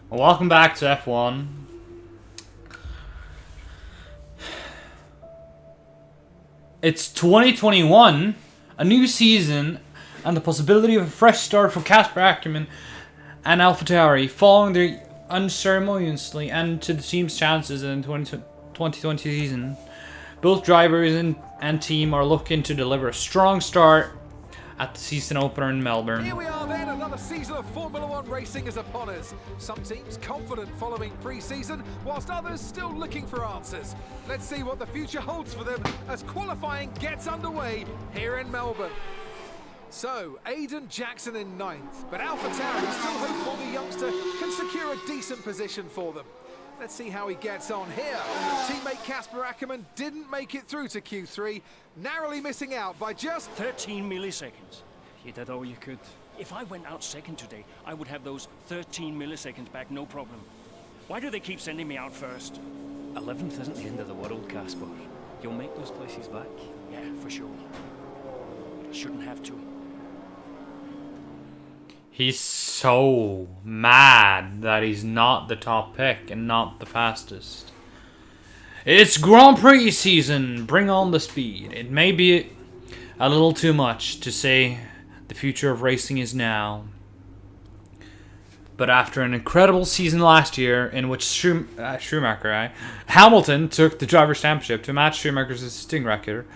Welcome back to F1. It's 2021, a new season, and the possibility of a fresh start for Casper Ackerman and AlphaTauri following their unceremoniously end to the team's chances in the 2020 season. Both drivers and team are looking to deliver a strong start at the season opener in Melbourne. Here we are then, another season of Formula One racing is upon us. Some teams confident following pre-season, whilst others still looking for answers. Let's see what the future holds for them as qualifying gets underway here in Melbourne. So, Aiden Jackson in 9th, but AlphaTauri still hopeful the youngster can secure a decent position for them. Let's see how he gets on here. Teammate Casper Ackerman didn't make it through to Q3, narrowly missing out by just 13 milliseconds. You did all you could. If I went out second today, I would have those 13 milliseconds back, no problem. Why do they keep sending me out first? 11th isn't the end of the world, Casper. You'll make those places back. Yeah, for sure. But I shouldn't have to. He's so mad that he's not the top pick and not the fastest. It's Grand Prix season. Bring on the speed. It may be a little too much to say the future of racing is now. But after an incredible season last year in which Hamilton took the Drivers' Championship to match Schumacher's existing record,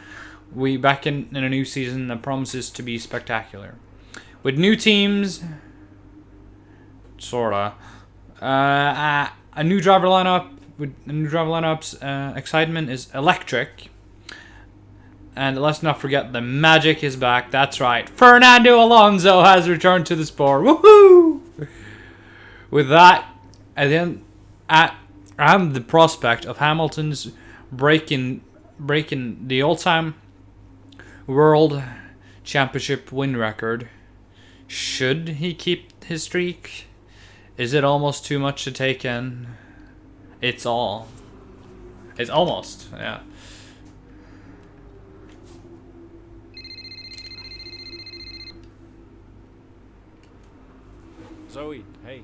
we back in a new season that promises to be spectacular. With new teams, sorta, a new driver lineup. With a new driver lineups, excitement is electric. And let's not forget the magic is back. That's right, Fernando Alonso has returned to the sport. Woohoo! With that, and the prospect of Hamilton's breaking the all-time world championship win record. Should he keep his streak? Is it almost too much to take in? It's almost, yeah. Zoe, hey.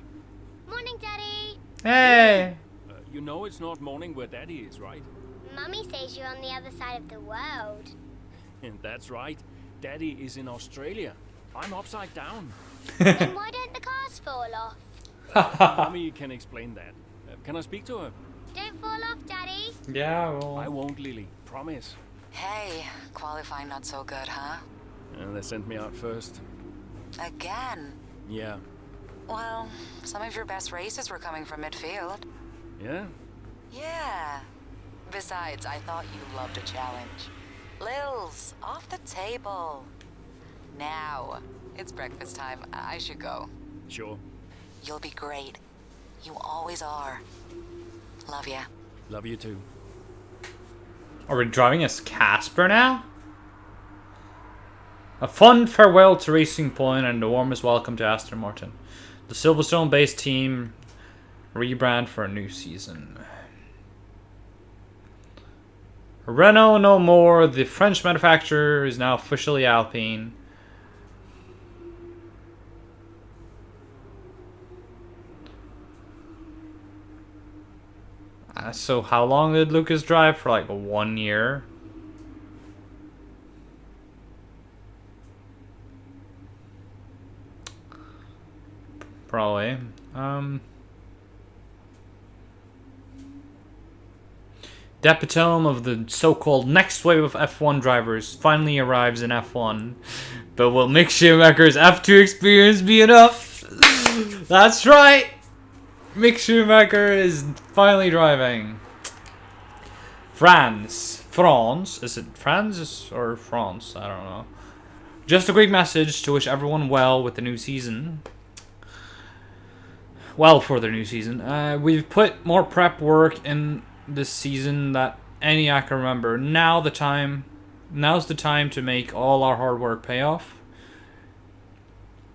Morning, Daddy. Hey! You know it's not morning where Daddy is, right? Mummy says you're on the other side of the world. And that's right. Daddy is in Australia. I'm upside down. Then why don't the cars fall off? Mommy can explain that. Can I speak to her? Don't fall off, Daddy. Yeah, well. I won't, Lily. Promise. Hey, qualifying not so good, huh? And they sent me out first. Again? Yeah. Well, some of your best races were coming from midfield. Yeah? Yeah. Besides, I thought you loved a challenge. Lils, off the table. Now, it's breakfast time. I should go. Sure. You'll be great. You always are. Love ya. Love you too. Are we driving as Casper now? A fun farewell to Racing Point and the warmest welcome to Aston Martin. The Silverstone-based team rebrand for a new season. Renault no more. The French manufacturer is now officially Alpine. So how long did Lucas drive? For like 1 year? Probably. The epitome of the so-called next wave of F1 drivers finally arrives in F1. But will Mick Schumacher's F2 experience be enough? That's right! Mick Schumacher is finally driving. France. Is it France or France? I don't know. Just a quick message to wish everyone well with the new season. Well, for the new season. We've put more prep work in this season that any I can remember. Now's the time to make all our hard work pay off.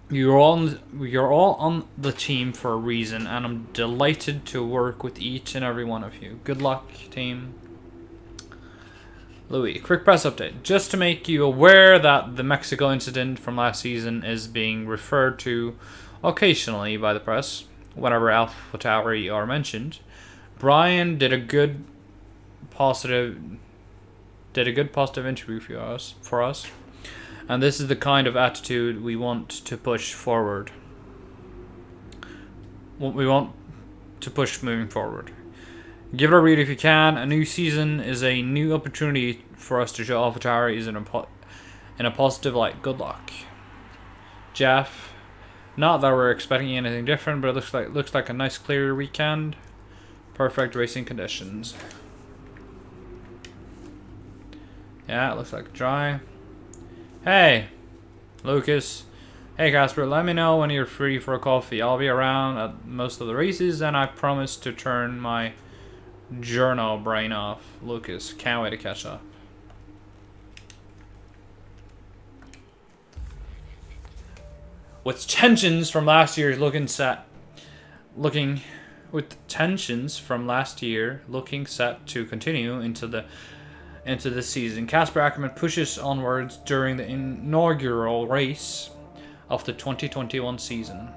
You're all on the team for a reason, and I'm delighted to work with each and every one of you. Good luck, team. Louis, quick press update. Just to make you aware that the Mexico incident from last season is being referred to occasionally by the press. whenever AlphaTauri are mentioned. Brian did a good positive interview for us, and this is the kind of attitude we want to push forward. We want to push moving forward. Give it a read if you can. A new season is a new opportunity for us to show AlphaTauri is in a positive light. Good luck, Jeff. Not that we're expecting anything different, but it looks like a nice clear weekend. Perfect racing conditions. Yeah, it looks like dry. Hey, Lucas. Hey, Casper, let me know when you're free for a coffee. I'll be around at most of the races, and I promise to turn my journal brain off. Lucas, can't wait to catch up. With tensions from last year looking set to continue into the season, Casper Ackerman pushes onwards during the inaugural race of the 2021 season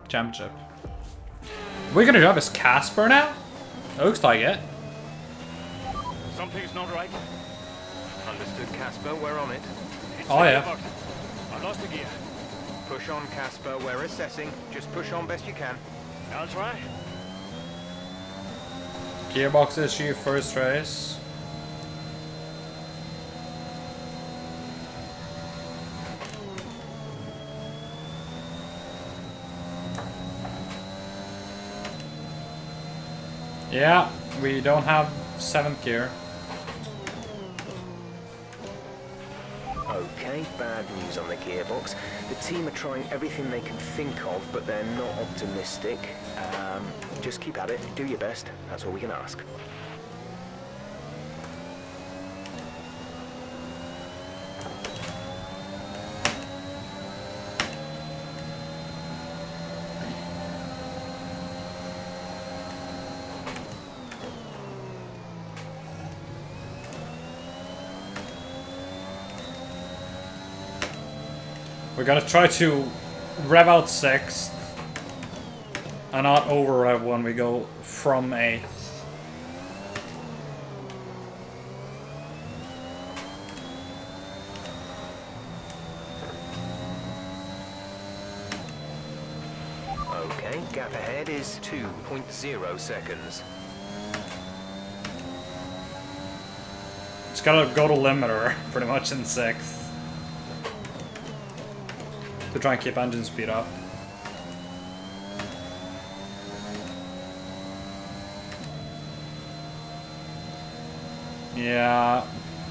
championship. We're gonna drive as Casper now? It looks like it. Something's not right. Understood, Casper. We're on it. Oh yeah. I lost the gear. Push on, Casper. We're assessing. Just push on best you can. I'll try. Gearbox issue first race. Yeah, we don't have 7th gear. Okay, bad news on the gearbox. The team are trying everything they can think of, but they're not optimistic. Just keep at it, do your best. That's all we can ask. We're gonna try to rev out 6th and not over rev when we go from 8th. Okay, gap ahead is 2.0 seconds. It's gotta go to limiter pretty much in 6th to try and keep engine speed up. Yeah,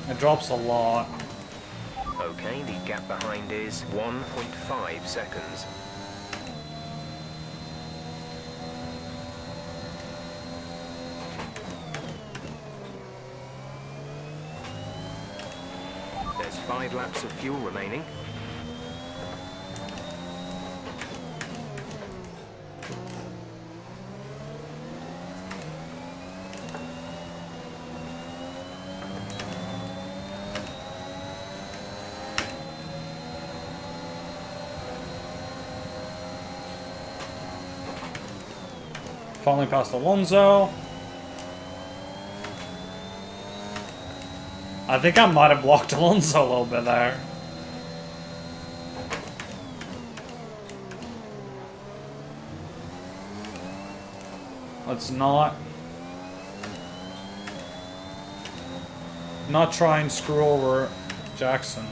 it drops a lot. Okay, the gap behind is 1.5 seconds. There's 5 laps of fuel remaining. Finally past Alonso. I think I might have blocked Alonso a little bit there. Let's not try and screw over Jackson.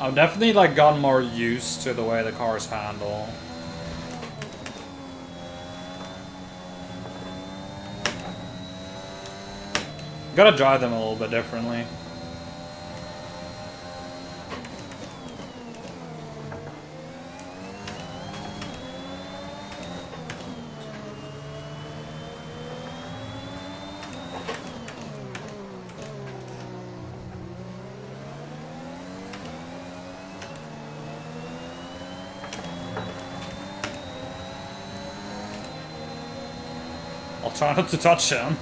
I've definitely like gotten more used to the way the cars handle. Gotta drive them a little bit differently. try not to touch him.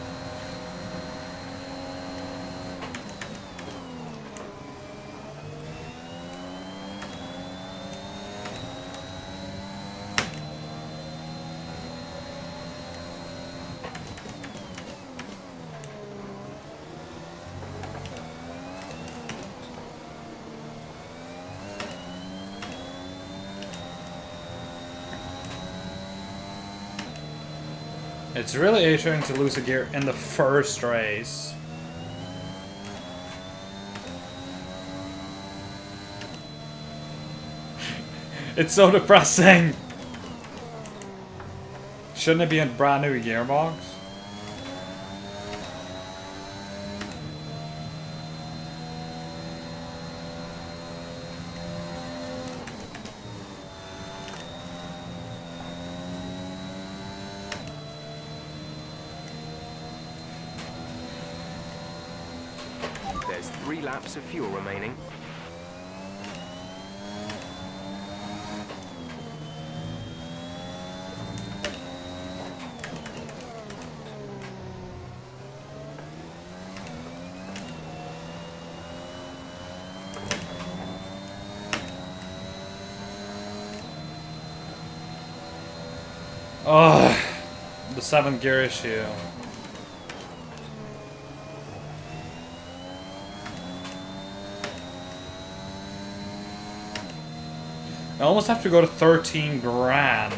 It's really irritating to lose a gear in the first race. It's so depressing. Shouldn't it be a brand new gearbox? There's 3 laps of fuel remaining. Oh, the 7th gear issue. I almost have to go to 13 grand.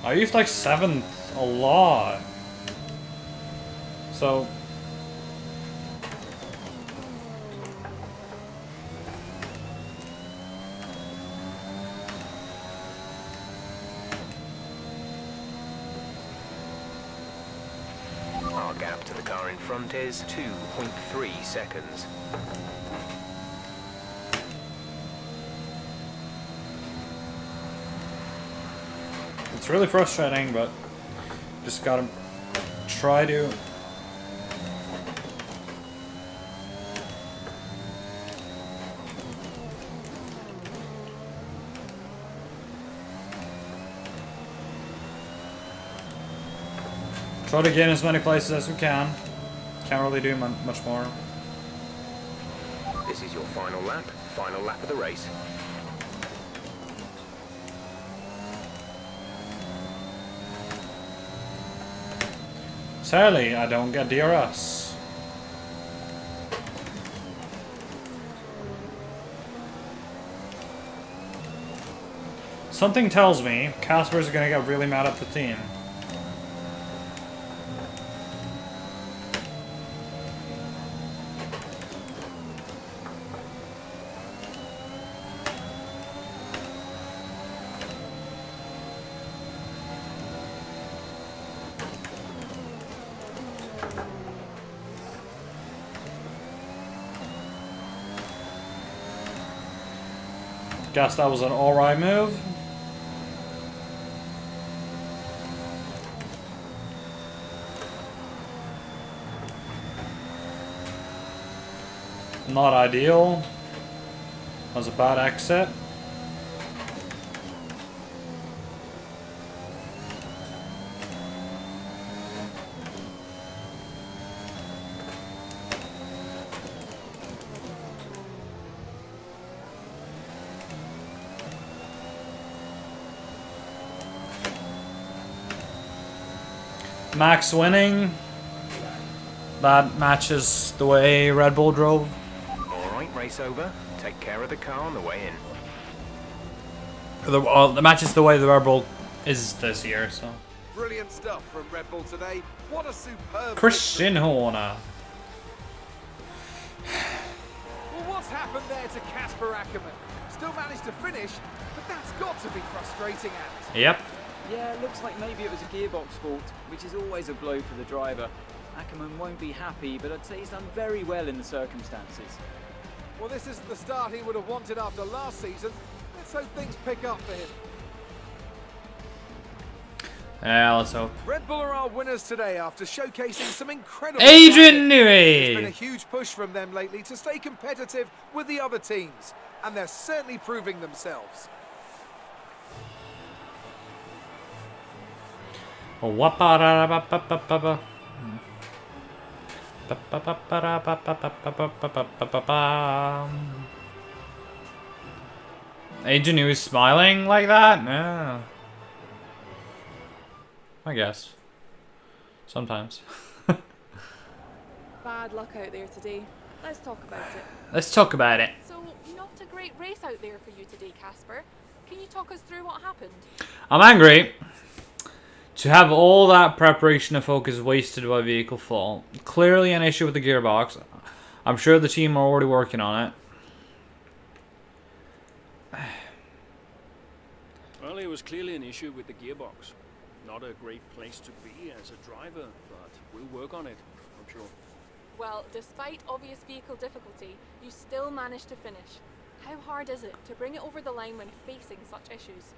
I used like 7th a lot. So Our gap to the car in front is 2.3 seconds. it's really frustrating, but just gotta try to. Try to get in as many places as we can. Can't really do much more. This is your final lap of the race. Sadly, I don't get DRS. Something tells me Casper's gonna get really mad at the team. Guess that was an alright move. Not ideal. That was a bad exit. Max winning. That matches the way Red Bull drove. Alright, race over. Take care of the car on the way in. The matches the way the Red Bull is this year, so. Brilliant stuff from Red Bull today. What a superb Christian Horner. Well, what's happened there to Casper Ackermann? Still managed to finish, but that's got to be frustrating, Ant. Yep. Yeah, looks like maybe it was a gearbox fault, which is always a blow for the driver. Ackermann won't be happy, but I'd say he's done very well in the circumstances. Well, this isn't the start he would have wanted after last season. Let's hope things pick up for him. Yeah, let's hope. Red Bull are our winners today after showcasing some incredible Adrian driving. It's been a Newey! huge push from them lately to stay competitive with the other teams, and they're certainly proving themselves. Adrian Newey smiling like that? Yeah. I guess. Sometimes. Bad luck out there today. Let's talk about it. Let's talk about it. So, not a great race out there for you today, Casper. Can you talk us through what happened? I'm angry to have all that preparation and focus wasted by vehicle fault. Clearly an issue with the gearbox. I'm sure the team are already working on it. Well, it was clearly an issue with the gearbox. Not a great place to be as a driver, but we'll work on it, I'm sure. Well, despite obvious vehicle difficulty, you still managed to finish. How hard is it to bring it over the line when facing such issues?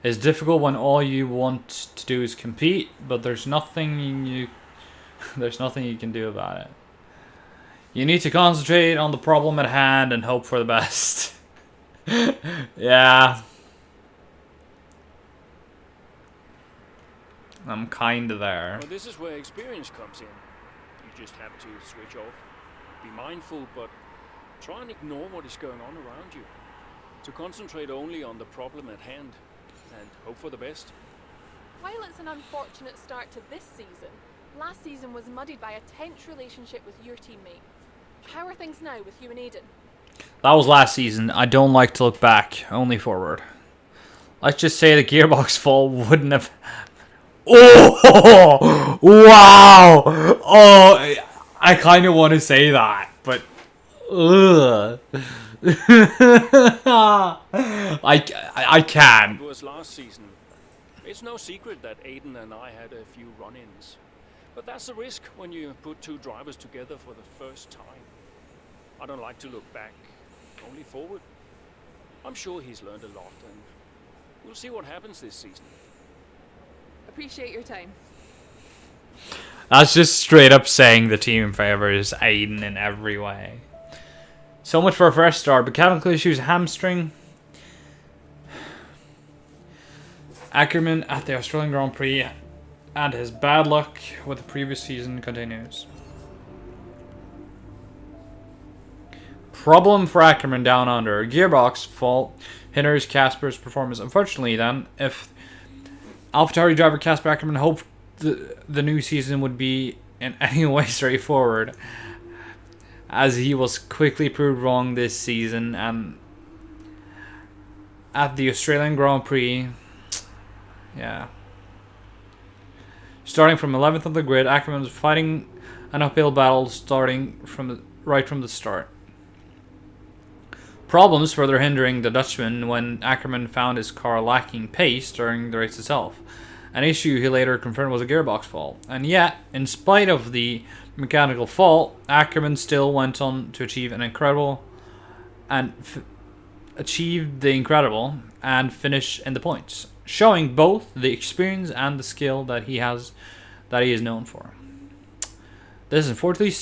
It's difficult when all you want to do is compete, but there's nothing you can do about it. You need to concentrate on the problem at hand and hope for the best. Yeah. I'm kinda there. Well, this is where experience comes in. You just have to switch off. Be mindful, but try and ignore what is going on around you. To concentrate only on the problem at hand and hope for the best. While it's an unfortunate start to this season, last season was muddied by a tense relationship with your teammate. How are things now with you and Aiden? That was last season. I don't like to look back, only forward. Let's just say the gearbox fault wouldn't have... Oh! Wow! Oh, I kind of want to say that, but... Ugh. I can't. It was last season. It's no secret that Aiden and I had a few run-ins. But that's the risk when you put two drivers together for the first time. I don't like to look back, only forward. I'm sure he's learned a lot, and we'll see what happens this season. Appreciate your time. That's just straight up saying the team favors Aiden in every way. So much for a fresh start. Mechanical issues, hamstring. Ackerman at the Australian Grand Prix, and his bad luck with the previous season continues. Problem for Ackerman down under. Gearbox fault hinders Casper's performance. Unfortunately, then, if AlphaTauri driver Casper Ackerman hoped the new season would be in any way straightforward, as he was quickly proved wrong this season, and at the Australian Grand Prix, yeah. Starting from 11th on the grid, Ackerman was fighting an uphill battle starting right from the start. Problems further hindering the Dutchman when Ackerman found his car lacking pace during the race itself. An issue he later confirmed was a gearbox fault. And yet, in spite of the mechanical fault, Ackerman still went on to achieve an incredible and finish in the points, showing both the experience and the skill that he is known for. This unfortunate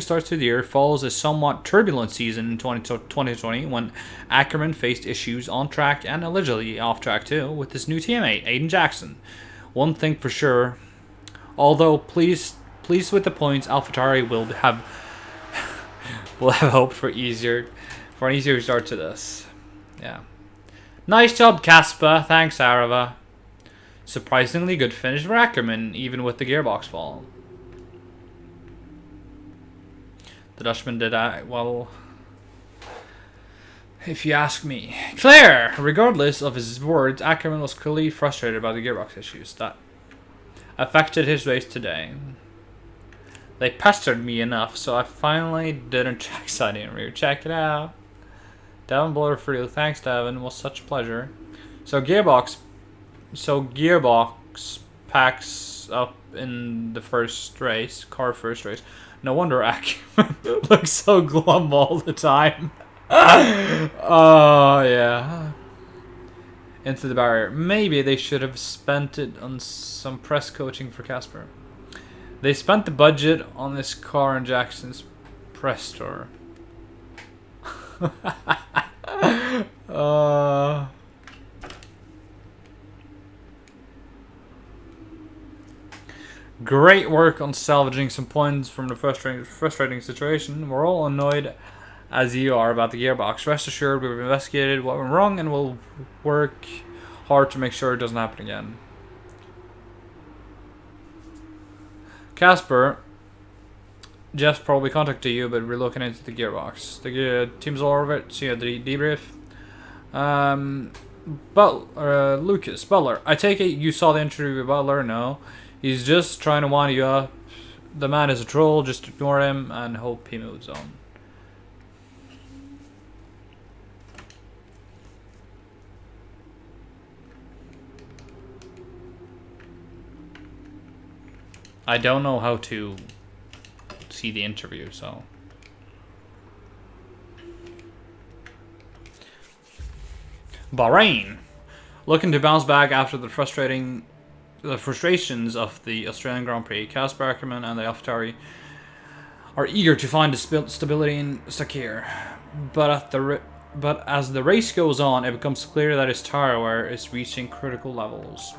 start to the year follows a somewhat turbulent season in 2020 when Ackerman faced issues on track and allegedly off track too with his new teammate Aiden Jackson. One thing for sure, although pleased with the points, AlphaTauri will have hope for an easier start to this. Yeah, nice job, Casper. Thanks, Arava. Surprisingly good finish for Ackerman, even with the gearbox fault. The Dutchman did well, if you ask me. Claire! Regardless of his words, Ackerman was clearly frustrated by the gearbox issues that affected his race today. They pestered me enough, so I finally didn't check side and rear. Check it out. Devin Blower for you. Thanks, Devin. It was such a pleasure. So Gearbox packs up in the first race. No wonder Ackerman looks so glum all the time. Oh, yeah. into the barrier. Maybe they should have spent it on some press coaching for Casper. They spent the budget on this car in Jackson's press store. Great work on salvaging some points from the frustrating situation. We're all annoyed as you are about the gearbox. Rest assured, we've investigated what went wrong and we'll work hard to make sure it doesn't happen again. Casper, Jeff probably contacted you, but we're looking into the gearbox. The team's all over it, so you had the debrief. Lucas, Butler, I take it you saw the interview with Butler? No. He's just trying to wind you up. The man is a troll, just ignore him and hope he moves on. I don't know how to see the interview, so. Bahrain, looking to bounce back after the frustrations of the Australian Grand Prix. Casper Ackerman and the AlphaTauri are eager to find the stability in Sakir, but as the race goes on, it becomes clear that his tire wear is reaching critical levels.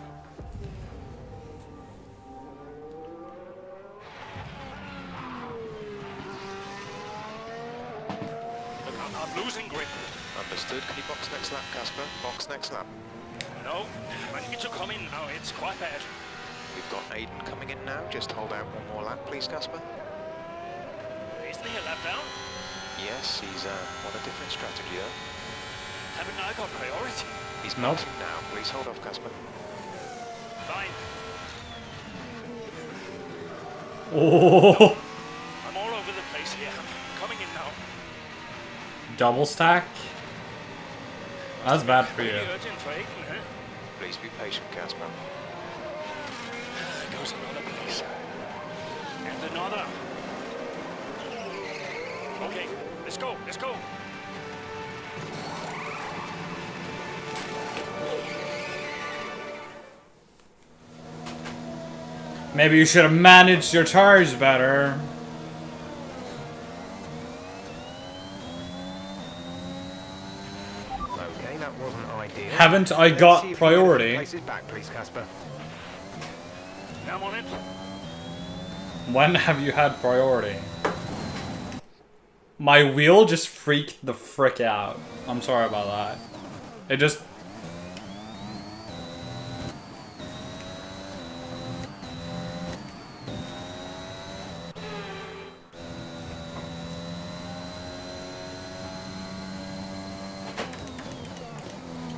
Losing grip. Understood. Can you box next lap, Casper? Box next lap. No, I need to come in now. It's quite bad. We've got Aiden coming in now. Just hold out one more lap, please, Casper. Isn't he a lap down? Yes, he's on a different strategy, though. Haven't I got priority? He's melting now. Please hold off, Casper. Fine. Oh! I'm all over the place here. I'm coming in now. Double stack? That's bad for you. Really urgent for Aiden, huh? Please be patient, Casper. There goes another place. And another. Okay, let's go, let's go. Maybe you should have managed your tires better. Okay, that wasn't ideal. Haven't I got priority? Places back, please, Casper. I'm on it. When have you had priority? My wheel just freaked the frick out. I'm sorry about that. It just...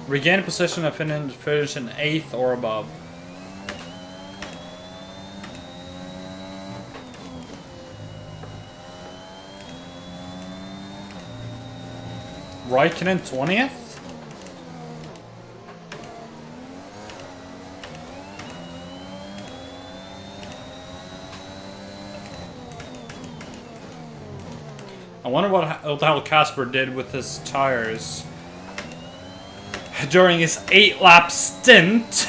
Regain position and finish in 8th or above. Raikkonen 20th? I wonder what the hell Casper did with his tires during his 8-lap stint.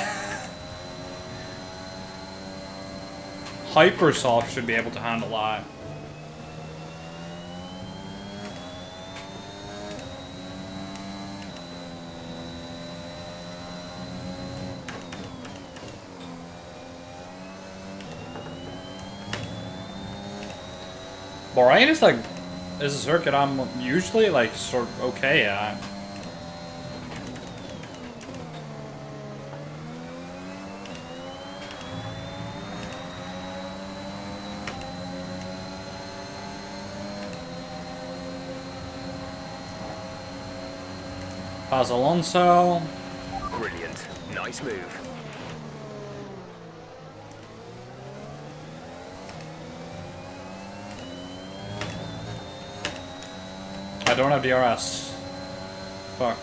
Hypersoft should be able to handle that. Bahrain is like, is a circuit I'm usually like sort of okay at. Paz Alonso. Brilliant. Nice move. I don't have DRS. Fuck.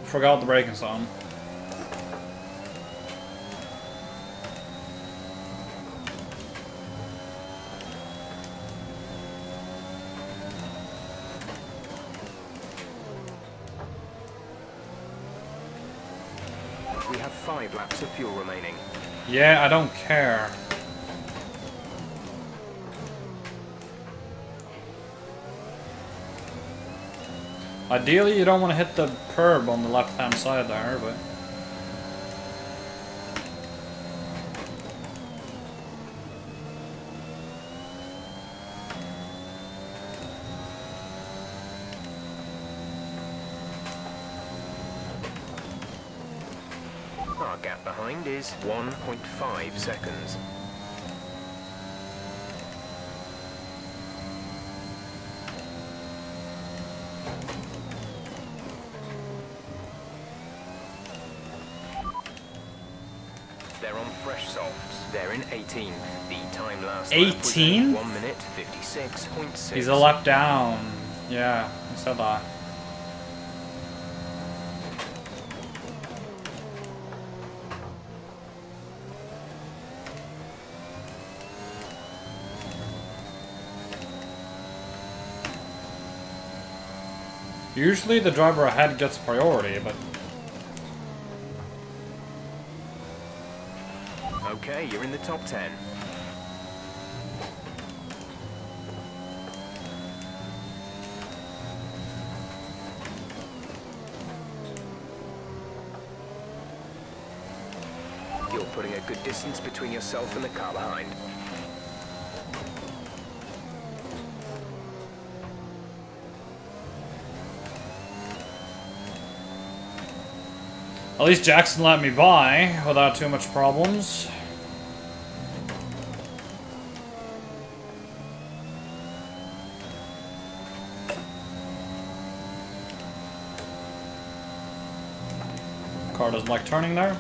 Forgot the braking zone. have 5 laps of fuel remaining. Yeah, I don't care. Ideally, you don't want to hit the curb on the left-hand side there, but... Our gap behind is 1.5 seconds. They're on fresh softs. They're in 18th. The time last lap was 18? 1 minute 56.6. He's a lap down. Yeah, I said that. Usually the driver ahead gets priority, but... Okay, you're in the top 10. You're putting a good distance between yourself and the car behind. At least Jackson let me by without too much problems. Car doesn't like turning there.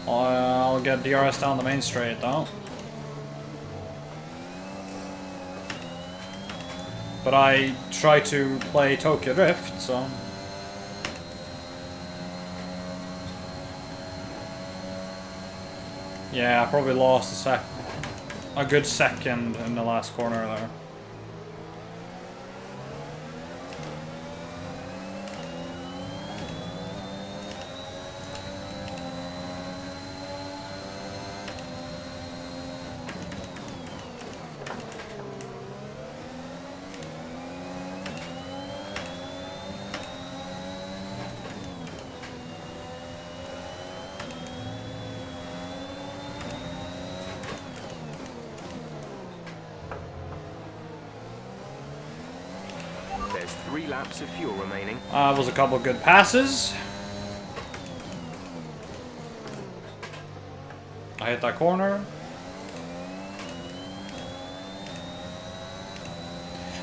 I'll get DRS down the main straight though. But I try to play Tokyo Drift, so... Yeah, I probably lost a good second in the last corner there. There's 3 laps of fuel remaining. Was a couple of good passes. I hit that corner.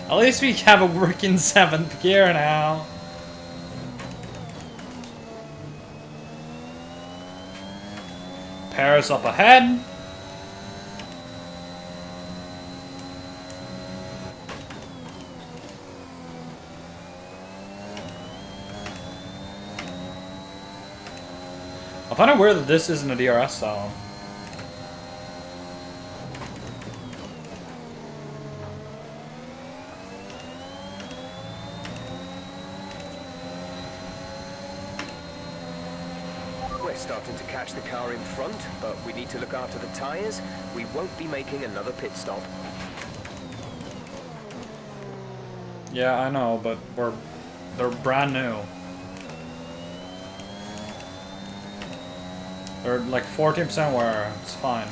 At least we have a working 7th gear now. Paris up ahead. I find it weird that this isn't a DRS zone. We're starting to catch the car in front, but we need to look after the tyres. We won't be making another pit stop. Yeah, I know, but they're brand new. They're like 14% wear, it's fine.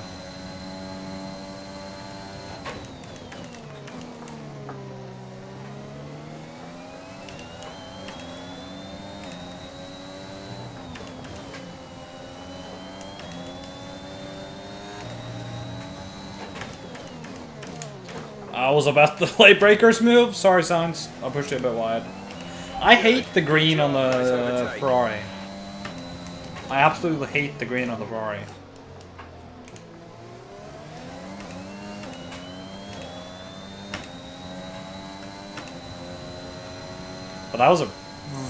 Was about the late breakers move? Sorry, Sounds. I pushed it a bit wide. I hate the green on the Ferrari. I absolutely hate the green on the Ferrari. But that was a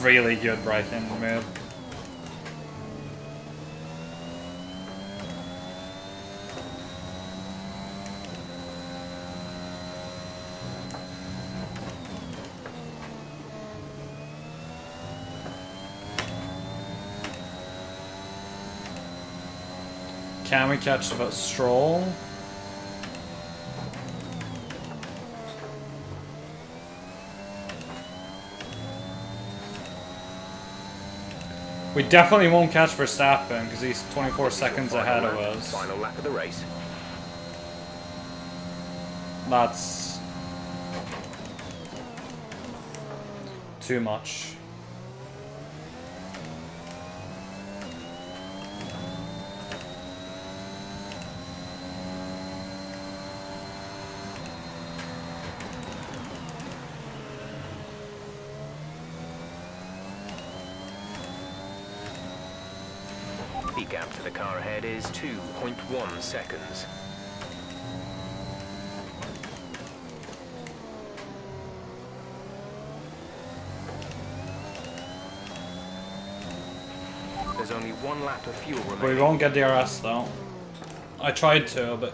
really good braking move. Can we catch the Stroll? We definitely won't catch Verstappen because he's 24 seconds ahead of us. Final lap of the race. That's too much. The gap to the car ahead is 2.1 seconds. There's only 1 lap of fuel remaining. We won't get DRS though. I tried to, but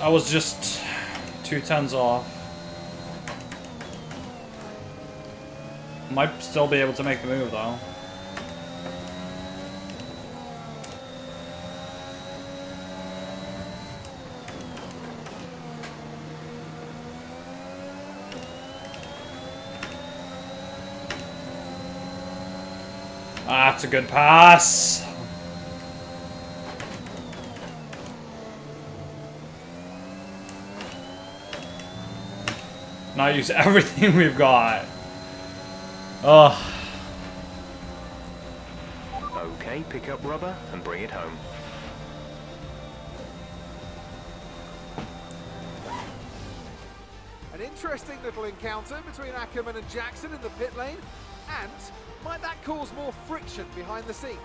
I was just 2/10 off. Might still be able to make the move though. Ah, that's a good pass. Now use everything we've got. Oh. Okay, pick up rubber and bring it home. An interesting little encounter between Ackerman and Jackson in the pit lane, and might that cause more friction behind the scenes?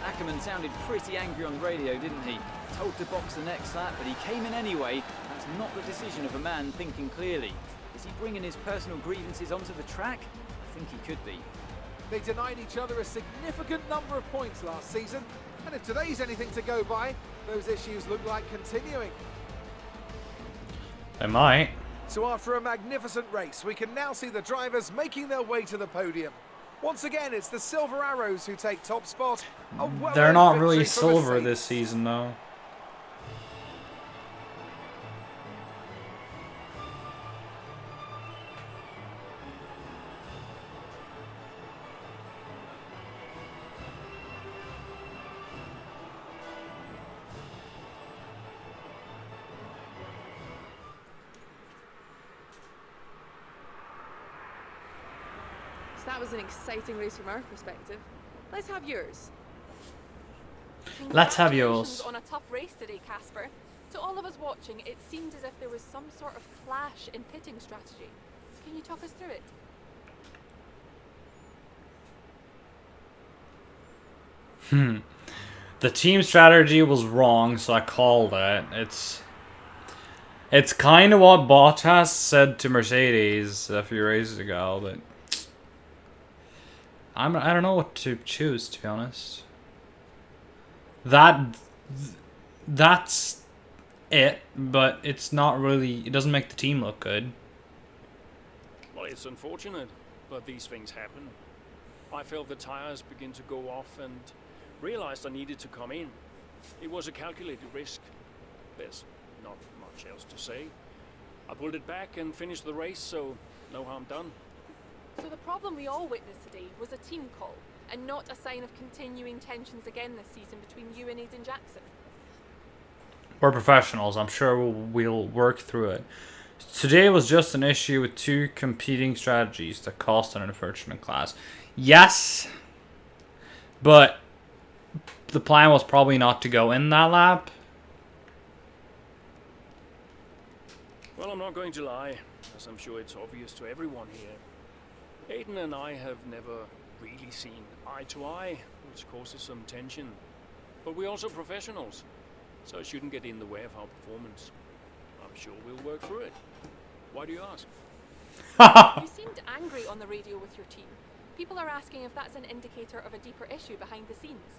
Ackerman sounded pretty angry on the radio, didn't he? Told to box the next lap, but he came in anyway. That's not the decision of a man thinking clearly. Is he bringing his personal grievances onto the track? I think he could be. They denied each other a significant number of points last season, and if today's anything to go by, those issues look like continuing. They might. So after a magnificent race, we can now see the drivers making their way to the podium. Once again, it's the Silver Arrows who take top spot. They're not really silver this season though. So that was an exciting race from our perspective. Let's have yours. Let's have yours. Congratulations on a tough race today, Casper. To all of us watching, it seemed as if there was some sort of clash in pitting strategy. Can you talk us through it? The team strategy was wrong, so I called it. It's kind of what Bottas said to Mercedes a few races ago, but I don't know what to choose, to be honest. That's it, but it's not really. It doesn't make the team look good. Well, it's unfortunate, but these things happen. I felt the tires begin to go off and realized I needed to come in. It was a calculated risk. There's not much else to say. I pulled it back and finished the race, so no harm done. So the problem we all witnessed today was a team call, and not a sign of continuing tensions again this season between you and Aiden Jackson. We're professionals. I'm sure we'll work through it. Today was just an issue with two competing strategies that cost an unfortunate class. Yes, but the plan was probably not to go in that lap. Well, I'm not going to lie, as I'm sure it's obvious to everyone here. Aiden and I have never really seen eye to eye, which causes some tension. But we're also professionals, so it shouldn't get in the way of our performance. I'm sure we'll work through it. Why do you ask? You seemed angry on the radio with your team. People are asking if that's an indicator of a deeper issue behind the scenes.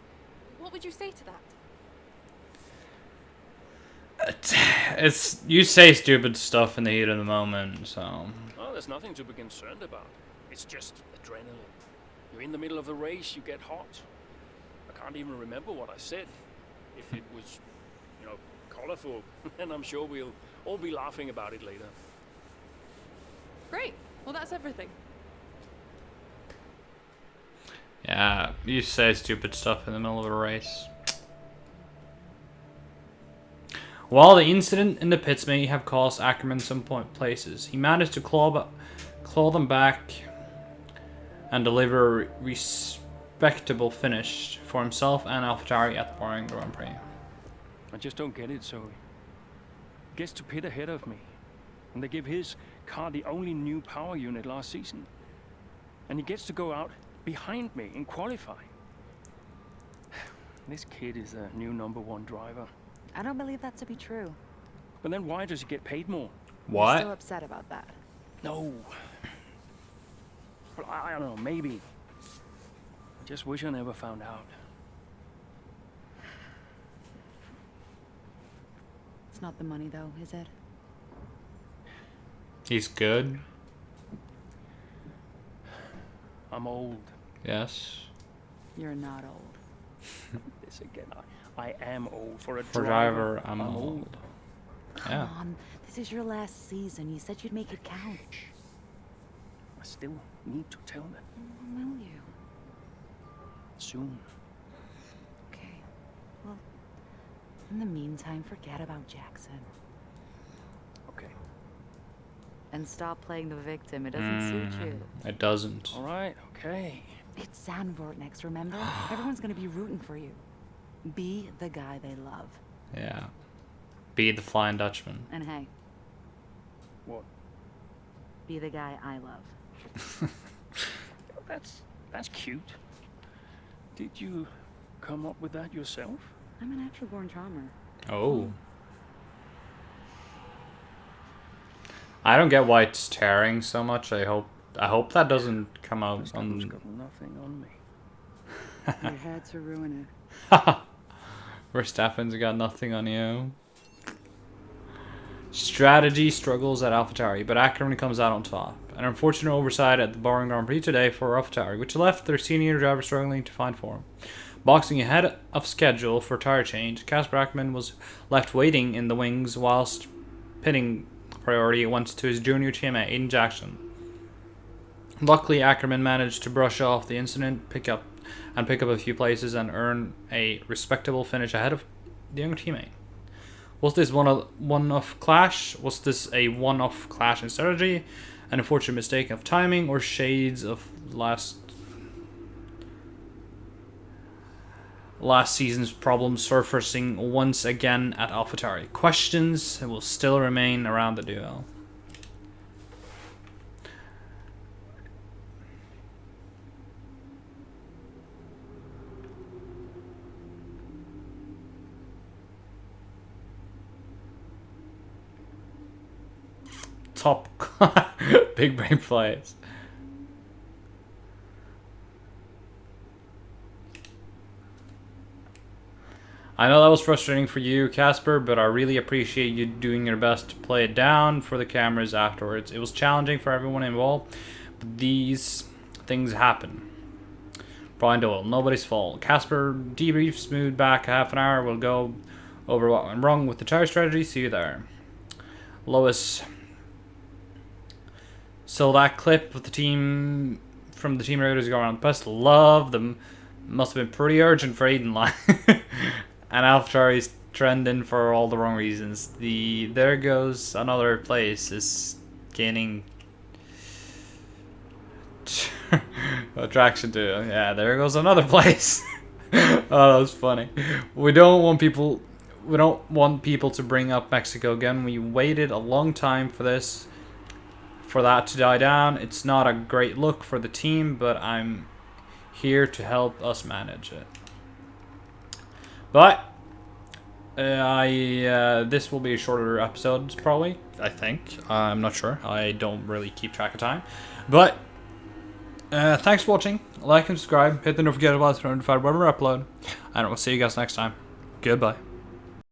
What would you say to that? It's you say stupid stuff in the heat of the moment, so. Well, there's nothing to be concerned about. It's just adrenaline. You're in the middle of the race, you get hot. I can't even remember what I said. If it was, you know, colorful, and I'm sure we'll all be laughing about it later. Great. Well, that's everything. Yeah, you say stupid stuff in the middle of a race. While the incident in the pits may have cost Ackerman some places, he managed to claw them back and deliver a respectable finish for himself and AlphaTauri at the Bahrain Grand Prix. I just don't get it, Zoe. He gets to pit ahead of me, and they give his car the only new power unit last season. And he gets to go out behind me in qualifying. This kid is the new #1 driver. I don't believe that to be true. But then why does he get paid more? You're still upset about that? No. Well, I don't know, maybe. I just wish I never found out. It's not the money, though, is it? He's good. I'm old. Yes. You're not old. This again. I am old. For a driver, I'm old. Come on. This is your last season. You said you'd make it count. I still need to tell them. Will you? Soon. Okay. Well, in the meantime, forget about Jackson. Okay. And stop playing the victim. It doesn't suit you. It doesn't. All right, okay. It's Zandvoort next, remember? Everyone's gonna be rooting for you. Be the guy they love. Yeah. Be the Flying Dutchman. And hey. What? Be the guy I love. That's cute. Did you come up with that yourself? I'm a natural born charmer. Oh. I don't get why it's tearing so much. I hope that doesn't come out on. Got nothing on me. You had to ruin it. Verstappen's got nothing on you. Strategy struggles at AlphaTauri, but Ackerman comes out on top. An unfortunate oversight at the Bahrain Grand Prix today for AlphaTauri, which left their senior driver struggling to find form. Boxing ahead of schedule for tire change, Casper Ackerman was left waiting in the wings whilst pitting priority went to his junior teammate Aiden Jackson. Luckily, Ackerman managed to brush off the incident, pick up a few places, and earn a respectable finish ahead of the younger teammate. Was this one-off clash? Was this a one-off clash in strategy, an unfortunate mistake of timing, or shades of last season's problems surfacing once again at AlphaTauri? Questions will still remain around the duo. Top big brain plays. I know that was frustrating for you, Casper, but I really appreciate you doing your best to play it down for the cameras afterwards. It was challenging for everyone involved, but these things happen. Brian Doyle, nobody's fault. Casper debriefs, moved back half an hour. We'll go over what went wrong with the tire strategy. See you there. Lois. So that clip with the team from the team regulars going around the bus, love them. Must have been pretty urgent for Aiden line. And AlphaTauri's trending for all the wrong reasons. There goes another place is gaining attraction to. Yeah, there goes another place. Oh, that was funny. We don't want people to bring up Mexico again. We waited a long time for that to die down. It's not a great look for the team, but I'm here to help us manage it. But this will be a shorter episode, probably. I think. I'm not sure. I don't really keep track of time. But thanks for watching. Like and subscribe. Hit the notification bell to be notified whenever I upload. And we'll see you guys next time. Goodbye.